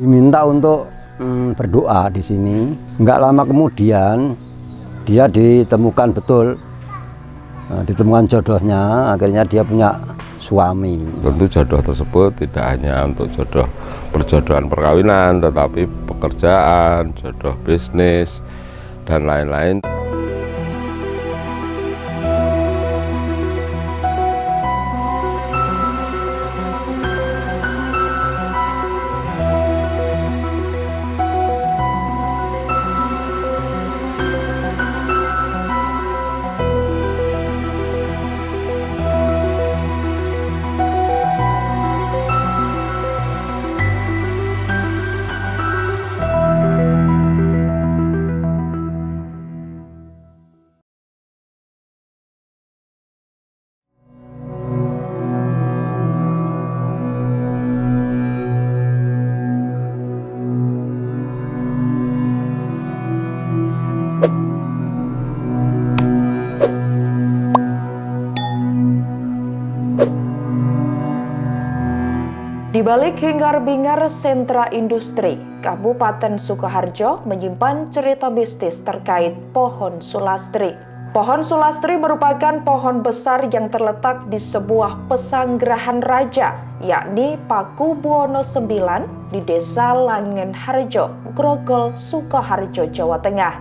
Diminta untuk berdoa di sini. Nggak lama kemudian dia ditemukan betul, ditemukan jodohnya. Akhirnya dia punya suami. Tentu jodoh tersebut tidak hanya untuk jodoh perjodohan perkawinan, tetapi pekerjaan, jodoh bisnis, dan lain-lain. Di balik hingar-bingar sentra industri, Kabupaten Sukoharjo menyimpan cerita mistis terkait pohon sulastri. Pohon sulastri merupakan pohon besar yang terletak di sebuah pesanggerahan raja, yakni Pakubuwono IX di Desa Langenharjo, Grogol, Sukoharjo, Jawa Tengah.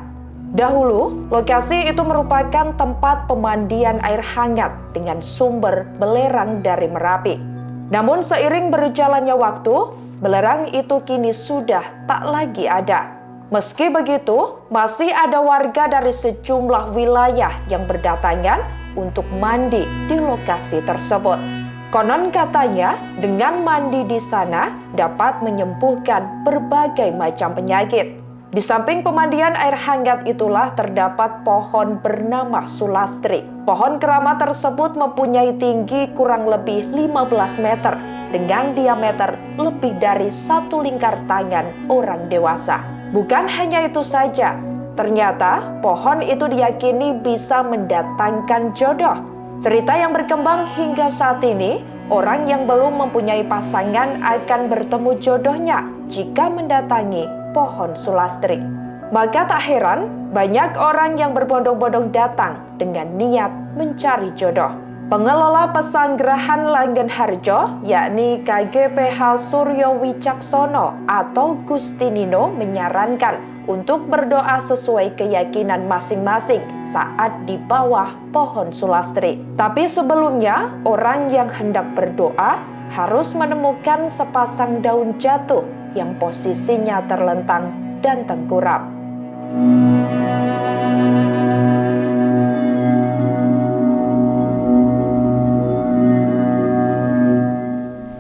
Dahulu, lokasi itu merupakan tempat pemandian air hangat dengan sumber belerang dari Merapi. Namun seiring berjalannya waktu, belerang itu kini sudah tak lagi ada. Meski begitu, masih ada warga dari sejumlah wilayah yang berdatangan untuk mandi di lokasi tersebut. Konon katanya, dengan mandi di sana dapat menyembuhkan berbagai macam penyakit. Di samping pemandian air hangat itulah terdapat pohon bernama sulastri. Pohon keramat tersebut mempunyai tinggi kurang lebih 15 meter dengan diameter lebih dari 1 lingkar tangan orang dewasa. Bukan hanya itu saja, ternyata pohon itu diyakini bisa mendatangkan jodoh. Cerita yang berkembang hingga saat ini, orang yang belum mempunyai pasangan akan bertemu jodohnya jika mendatangi pohon sulastri. Maka tak heran banyak orang yang berbondong-bondong datang dengan niat mencari jodoh. Pengelola Pesanggerahan Langenharjo, yakni KGPH Suryo Wicaksono atau Gusti Nino, menyarankan untuk berdoa sesuai keyakinan masing-masing saat di bawah pohon sulastri. Tapi sebelumnya, orang yang hendak berdoa harus menemukan sepasang daun jatuh yang posisinya terlentang dan tengkurap.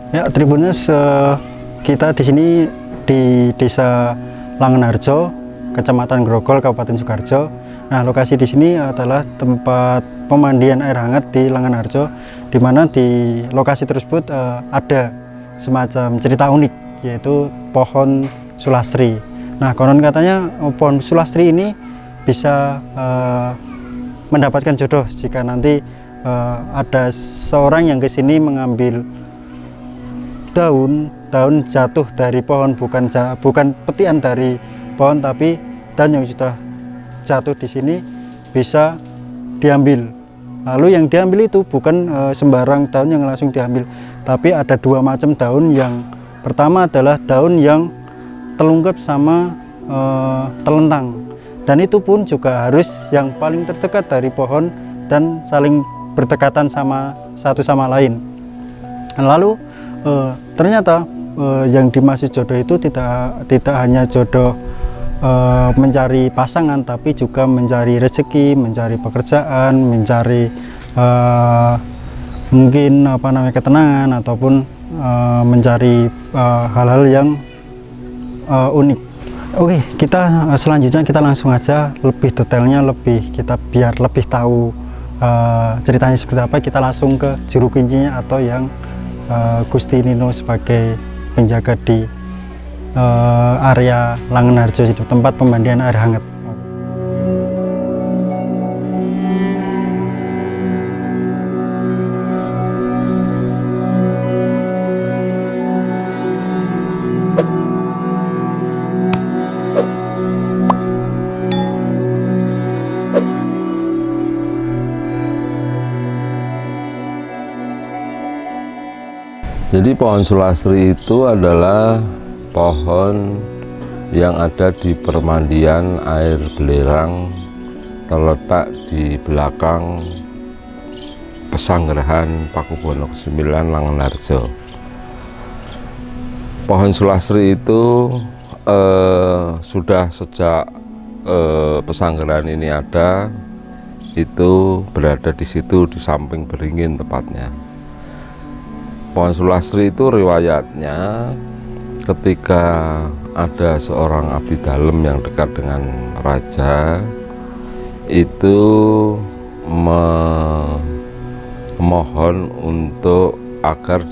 Ya, Tribuners, kita di sini di Desa Langenharjo, Kecamatan Grogol, Kabupaten Sukoharjo. Nah, lokasi di sini adalah tempat pemandian air hangat di Langenharjo, di mana di lokasi tersebut ada semacam cerita unik, yaitu pohon sulastri. Nah, konon katanya pohon sulastri ini bisa mendapatkan jodoh jika nanti ada seorang yang ke sini mengambil daun jatuh dari pohon, bukan petian dari pohon, tapi daun yang sudah jatuh di sini bisa diambil. Lalu yang diambil itu bukan sembarang daun yang langsung diambil, tapi ada dua macam daun. Yang pertama adalah daun yang telungkup sama telentang, dan itu pun juga harus yang paling terdekat dari pohon dan saling berdekatan sama satu sama lain. Lalu ternyata yang dimaksud jodoh itu tidak hanya jodoh mencari pasangan, tapi juga mencari rezeki, mencari pekerjaan, mencari mungkin ketenangan, ataupun mencari hal-hal yang unik. Oke, kita selanjutnya kita langsung aja lebih detailnya, biar lebih tahu ceritanya seperti apa. Kita langsung ke juru kuncinya atau yang Gusti Nino sebagai penjaga di area Langenharjo, itu tempat pemandian air hangat. Jadi pohon sulastri itu adalah pohon yang ada di permandian air belerang, terletak di belakang Pesanggerahan Pakubuwono ke-9 Langenarjo. Pohon sulastri itu sudah sejak Pesanggerahan ini ada, itu berada di situ di samping Beringin tepatnya. Pohon sulastri itu riwayatnya ketika ada seorang abdi dalem yang dekat dengan raja, itu memohon untuk agar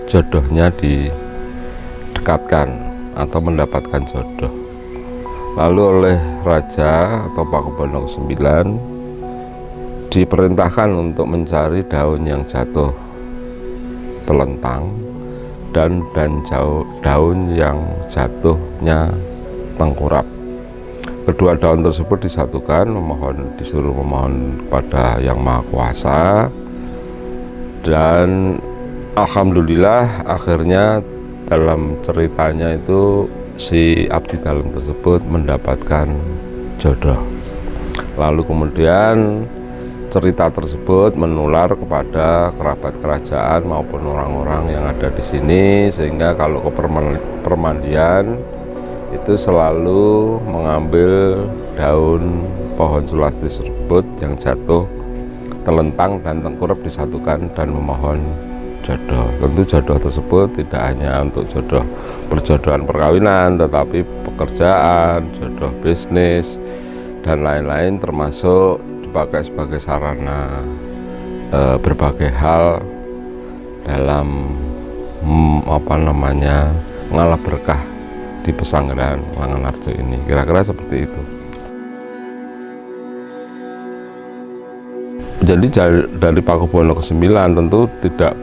jodohnya didekatkan atau mendapatkan jodoh. Lalu oleh raja atau Pakubuwono ke-9 diperintahkan untuk mencari daun yang jatuh telentang dan daun yang jatuhnya tengkurap. Kedua daun tersebut disatukan, disuruh memohon kepada Yang Maha Kuasa, dan alhamdulillah akhirnya dalam ceritanya itu si abdi dalem tersebut mendapatkan jodoh. Lalu kemudian cerita tersebut menular kepada kerabat kerajaan maupun orang-orang yang ada di sini, sehingga kalau ke permandian itu selalu mengambil daun pohon sulastri tersebut yang jatuh telentang dan tengkurap disatukan dan memohon jodoh. Tentu jodoh tersebut tidak hanya untuk jodoh perjodohan perkawinan, tetapi pekerjaan, jodoh bisnis, dan lain-lain, termasuk dipakai sebagai sarana berbagai hal dalam mengalah berkah di Pesanggerahan Langenarjo ini. Kira-kira seperti itu. Jadi dari Pakubuwono ke-9 tentu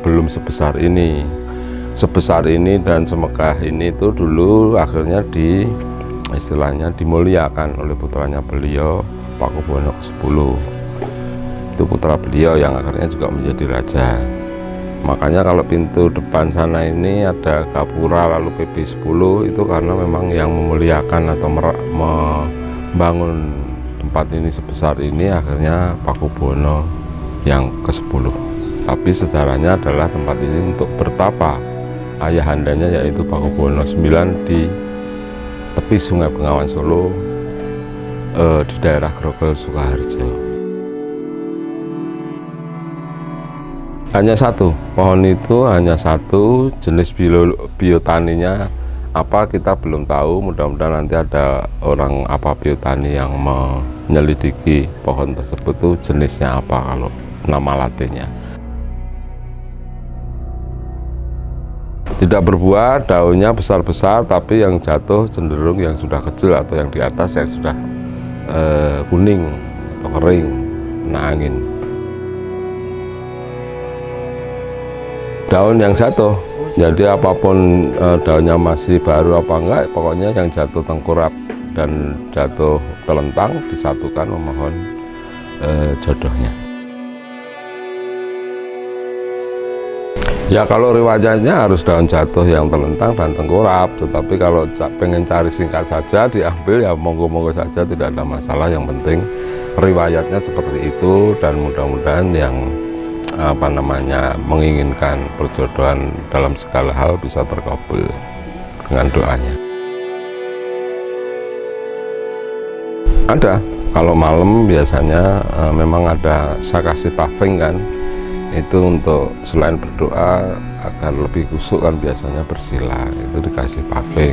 belum sebesar ini. Sebesar ini dan semegah ini itu dulu akhirnya istilahnya dimuliakan oleh putranya beliau, Pakubuwono ke-10. Itu putra beliau yang akhirnya juga menjadi raja. Makanya kalau pintu depan sana ini ada gapura lalu PB10, itu karena memang yang memuliakan atau membangun tempat ini sebesar ini akhirnya Pakubuwono yang ke-10. Tapi sejarahnya adalah tempat ini untuk bertapa ayahandanya, yaitu Pakubuwono 9 di tepi Sungai Bengawan Solo, di daerah Grogol, Sukoharjo. Hanya satu, pohon itu hanya satu, jenis biotaninya apa kita belum tahu. Mudah-mudahan nanti ada orang biotani yang menyelidiki pohon tersebut tuh jenisnya apa kalau nama latinnya. Tidak berbuah, daunnya besar-besar, tapi yang jatuh cenderung yang sudah kecil atau yang di atas yang sudah kuning atau kering kena angin. Daun yang jatuh, jadi apapun daunnya masih baru apa enggak, pokoknya yang jatuh tengkurap dan jatuh telentang disatukan memohon jodohnya. Ya kalau riwayatnya harus daun jatuh yang telentang dan tengkurap, tetapi kalau pengen cari singkat saja diambil ya monggo-monggo saja, tidak ada masalah. Yang penting riwayatnya seperti itu, dan mudah-mudahan yang menginginkan perjodohan dalam segala hal bisa terkabul dengan doanya. Ada, kalau malam biasanya memang ada, saya kasih paving kan, itu untuk selain berdoa agar lebih khusyuk kan biasanya bersila, itu dikasih paving.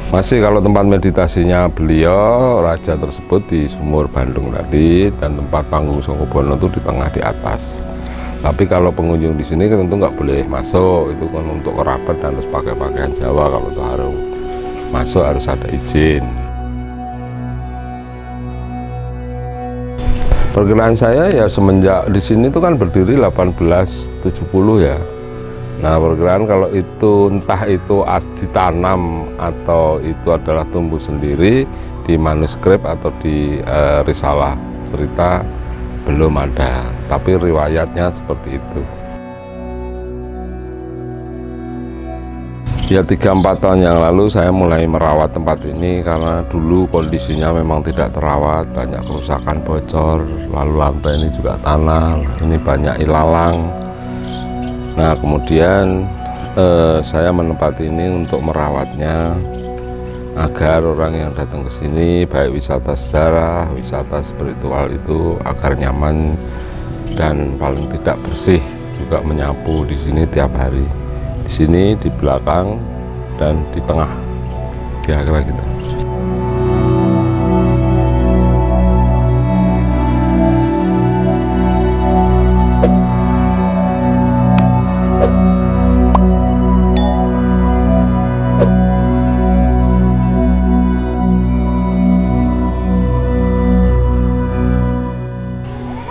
Masih kalau tempat meditasinya beliau, raja tersebut di Sumur Bandung tadi, dan tempat panggung Sangkubwono itu di tengah di atas. Tapi kalau pengunjung di sini tentu nggak boleh masuk, itu kan untuk kerabat dan harus pakai pakaian Jawa. Kalau itu harus masuk harus ada izin. Perkiraan saya ya semenjak di sini itu kan berdiri 1870 ya. Nah perkiraan kalau itu entah itu ditanam atau itu adalah tumbuh sendiri, di manuskrip atau di risalah cerita belum ada. tapi riwayatnya seperti itu. Ya 3-4 tahun yang lalu saya mulai merawat tempat ini karena dulu kondisinya memang tidak terawat, banyak kerusakan bocor, lalu lantai ini juga tanah, ini banyak ilalang. Nah kemudian saya menempati ini untuk merawatnya agar orang yang datang ke sini baik wisata sejarah, wisata spiritual itu agar nyaman dan paling tidak bersih, juga menyapu di sini tiap hari. Di sini, di belakang, dan di tengah, kira-kira gitu.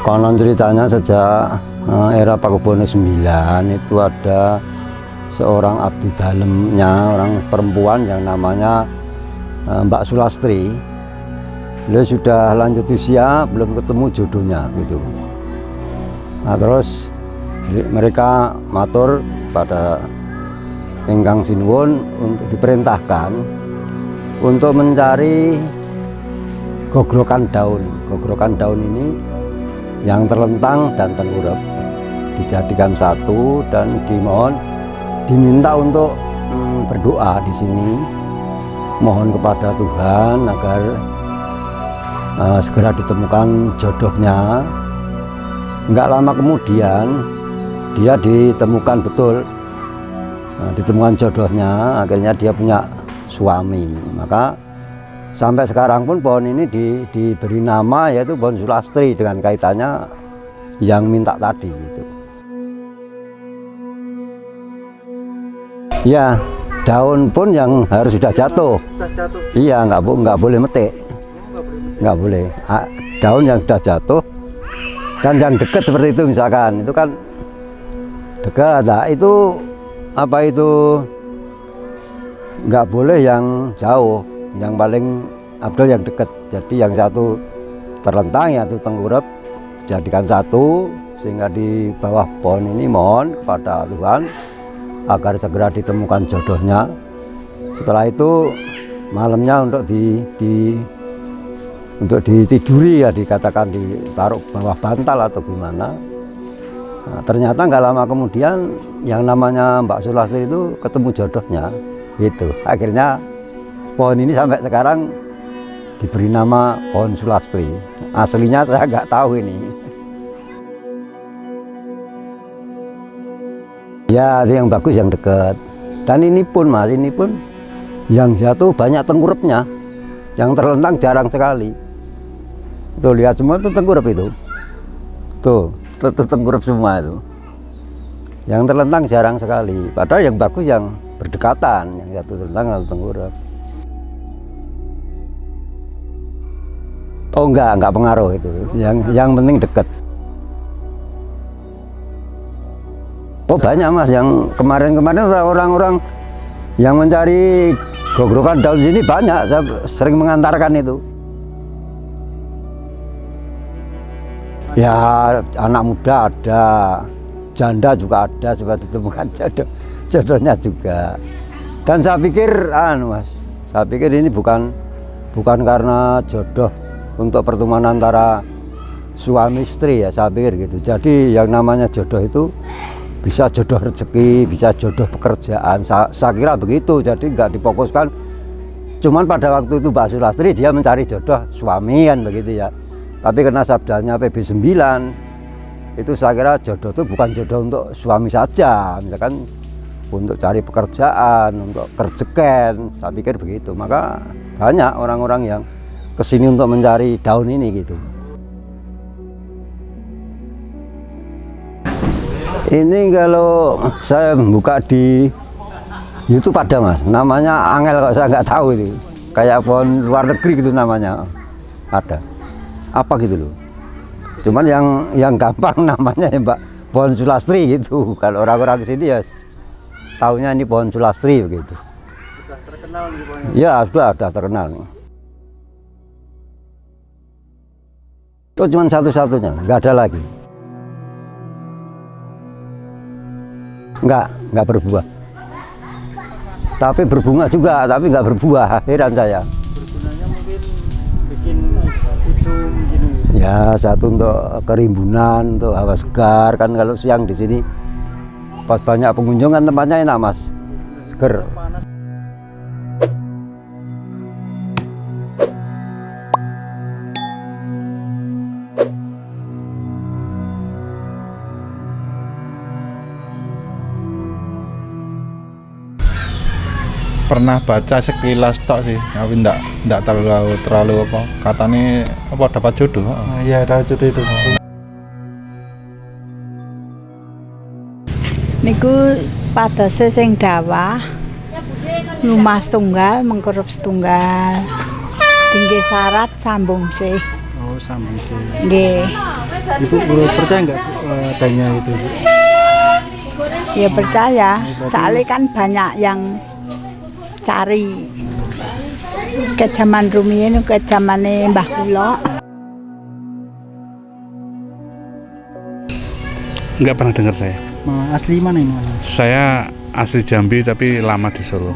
Konon ceritanya sejak era Pakubono IX itu ada seorang abdi dalemnya, orang perempuan yang namanya Mbak Sulastri. Beliau sudah lanjut usia, belum ketemu jodohnya gitu. Nah terus mereka matur pada Ingkang Sinuwun untuk diperintahkan untuk mencari gogrokan daun. Gogrokan daun ini yang terlentang dan tengkurap dijadikan satu dan diminta untuk berdoa di sini, mohon kepada Tuhan agar segera ditemukan jodohnya. Enggak lama kemudian dia ditemukan betul, ditemukan jodohnya, akhirnya dia punya suami. Maka sampai sekarang pun pohon ini diberi nama yaitu pohon Sulastri dengan kaitannya yang minta tadi gitu. Ya, daun pun yang harus sudah jatuh. Iya, nggak boleh metik. Nggak boleh. Daun yang sudah jatuh dan yang dekat seperti itu misalkan, itu kan dekat. Nah, itu apa itu nggak boleh yang jauh, yang paling abdul yang dekat. Jadi yang satu terlentang, yang satu tengkurap, dijadikan satu sehingga di bawah pohon ini mohon kepada Tuhan agar segera ditemukan jodohnya. Setelah itu malamnya untuk ditiduri ya, dikatakan ditaruh bawah bantal atau gimana. Nah, ternyata nggak lama kemudian yang namanya Mbak Sulastri itu ketemu jodohnya gitu. Akhirnya pohon ini sampai sekarang diberi nama pohon Sulastri. Aslinya saya nggak tahu ini. Ya, yang bagus yang dekat. Dan ini pun Mas, ini pun yang jatuh banyak tengkurapnya. Yang terlentang jarang sekali. Tuh lihat semua itu tengkurap itu. Tuh tengkurap semua itu. Yang terlentang jarang sekali. Padahal yang bagus yang berdekatan, yang satu terlentang satu tengkurap. Oh enggak pengaruh itu. Yang penting dekat. Oh banyak Mas, yang kemarin-kemarin orang-orang yang mencari gogrokan daun sini banyak, saya sering mengantarkan itu. Ya anak muda ada, janda juga ada, supaya ditemukan jodohnya juga. Dan saya pikir, Mas, saya pikir ini bukan karena jodoh untuk pertemuan antara suami istri ya, saya pikir gitu. Jadi yang namanya jodoh itu bisa jodoh rezeki, bisa jodoh pekerjaan. Saya kira begitu. Jadi nggak difokuskan. Cuman pada waktu itu Mbak Sulastri dia mencari jodoh suami kan begitu ya. Tapi karena sabdanya PB9 itu saya kira jodoh itu bukan jodoh untuk suami saja, misalkan untuk cari pekerjaan, untuk kerjeken. Saya pikir begitu. Maka banyak orang-orang yang kesini untuk mencari daun ini gitu. Ini kalau saya buka di YouTube ada Mas, namanya angel kok saya nggak tahu itu, kayak pohon luar negeri gitu namanya, ada apa gitu loh. Cuman yang gampang namanya ya Mbak, pohon Sulastri gitu. Kalau orang-orang sini ya taunya ini pohon Sulastri begitu. Sudah terkenal nih pohonnya? Ya sudah terkenal nih. Itu cuma satu-satunya, nggak ada lagi. Enggak berbuah. Tapi berbunga juga, tapi enggak berbuah. Heran saya. Bergunanya mungkin bikin itu gini. Ya, satu untuk kerimbunan, untuk hawa segar kan kalau siang di sini pas banyak pengunjung kan tempatnya enak Mas, seger. Pernah baca sekilas tok sih, tapi enggak terlalu apa. Katanya apa dapat jodoh. Nah, ya ada itu. Niku padose sing dawah lumah setunggal mengkerup setunggal tinggi syarat sambung sih Oh, sambung sih. nggih. Ibu percaya nggak adanya itu? Bu? Ya percaya soalnya kan banyak yang cari ke zaman rumiyin ke zamane Mbah kula. Enggak pernah dengar saya. Asli mana ini? Saya asli Jambi tapi lama di Solo.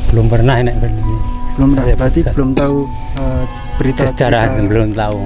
Belum pernah enak ini. Belum pernah. Ya, Berarti bisa. belum tahu berita Sejarah belum tahu.